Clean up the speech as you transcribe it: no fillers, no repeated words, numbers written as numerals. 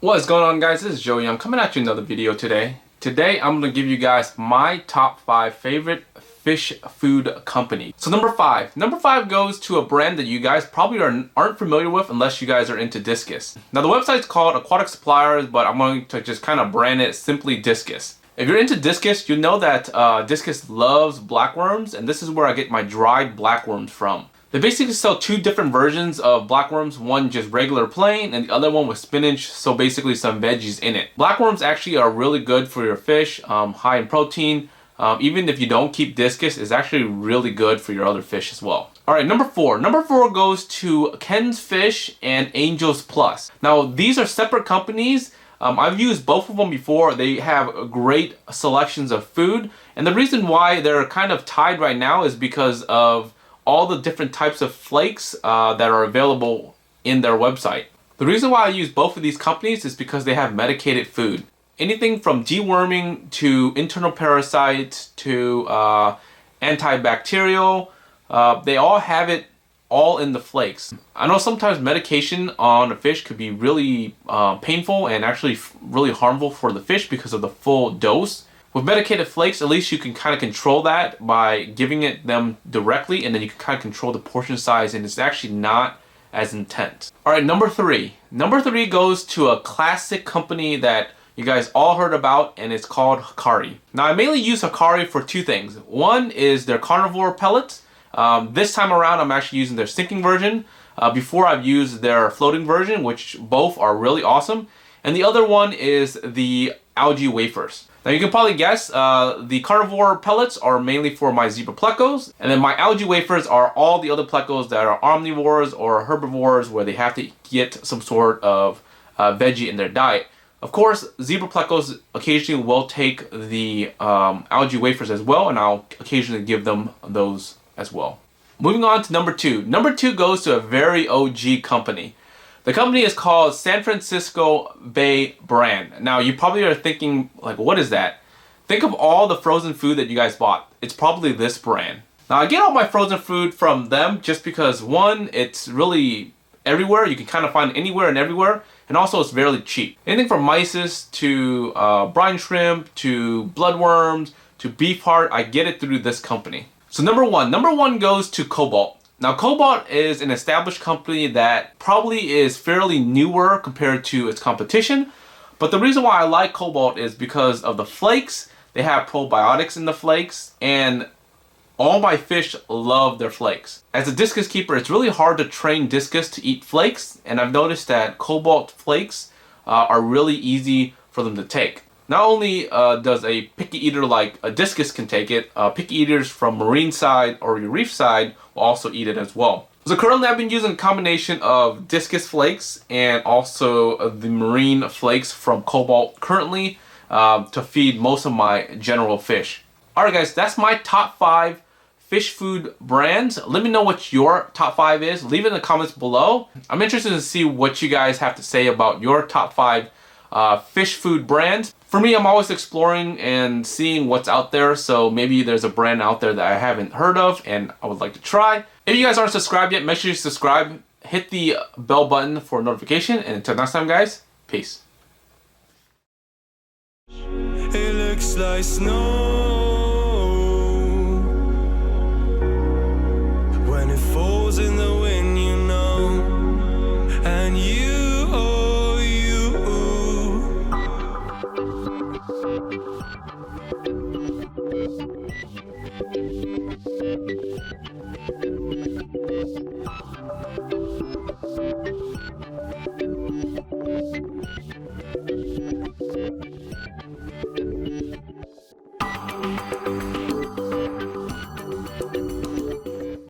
What's going on, guys? This is Joey. I'm coming at you another video today. Today I'm going to give you guys my top 5 favorite fish food companies. So number 5 goes to a brand that you guys probably aren't familiar with unless you guys are into Discus. Now the website's called Aquatic Suppliers, but I'm going to just kind of brand it simply Discus. If you're into Discus, you know that Discus loves blackworms, and this is where I get my dried blackworms from. They basically sell 2 different versions of blackworms, one just regular plain and the other one with spinach, so basically some veggies in it. Blackworms actually are really good for your fish, high in protein. Even if you don't keep Discus, it's actually really good for your other fish as well. Alright, number 4. Number 4 goes to Ken's Fish and Angels Plus. Now these are separate companies. I've used both of them before. They have great selections of food, and the reason why they're kind of tied right now is because of all the different types of flakes that are available in their website. The reason why I use both of these companies is because they have medicated food. Anything from deworming to internal parasites to antibacterial, they all have it all in the flakes. I know sometimes medication on a fish could be really painful and actually really harmful for the fish because of the full dose. With medicated flakes, at least you can kind of control that by giving it them directly, and then you can kind of control the portion size, and it's actually not as intense. Alright, number 3. Number 3 goes to a classic company that you guys all heard about, and it's called Hikari. Now I mainly use Hikari for 2 things. One is their carnivore pellets. This time around I'm actually using their sinking version. Before I've used their floating version, which both are really awesome. And the other one is the algae wafers. Now you can probably guess, the carnivore pellets are mainly for my zebra plecos, and then my algae wafers are all the other plecos that are omnivores or herbivores where they have to get some sort of veggie in their diet. Of course, zebra plecos occasionally will take the algae wafers as well, and I'll occasionally give them those as well. Moving on to number 2. Number 2 goes to a very OG company. The company is called San Francisco Bay Brand. Now you probably are thinking, like, what is that? Think of all the frozen food that you guys bought. It's probably this brand. Now I get all my frozen food from them just because, one, it's really everywhere. You can kind of find anywhere and everywhere. And also it's very cheap. Anything from mysis to brine shrimp to bloodworms to beef heart, I get it through this company. So number 1 goes to Cobalt. Now Cobalt is an established company that probably is fairly newer compared to its competition, but the reason why I like Cobalt is because of the flakes. They have probiotics in the flakes, and all my fish love their flakes. As a Discus keeper, it's really hard to train Discus to eat flakes, and I've noticed that Cobalt flakes are really easy for them to take. Not only does a picky eater like a Discus can take it, picky eaters from marine side or your reef side will also eat it as well. So currently I've been using a combination of Discus flakes and also the marine flakes from Cobalt currently to feed most of my general fish. Alright guys, that's my top 5 fish food brands. Let me know what your top 5 is. Leave it in the comments below. I'm interested to see what you guys have to say about your top 5 fish food brands. For me, I'm always exploring and seeing what's out there, so maybe there's a brand out there that I haven't heard of and I would like to try. If you guys aren't subscribed yet, make sure you subscribe, hit the bell button for notification, and until next time guys, peace. It looks like snow.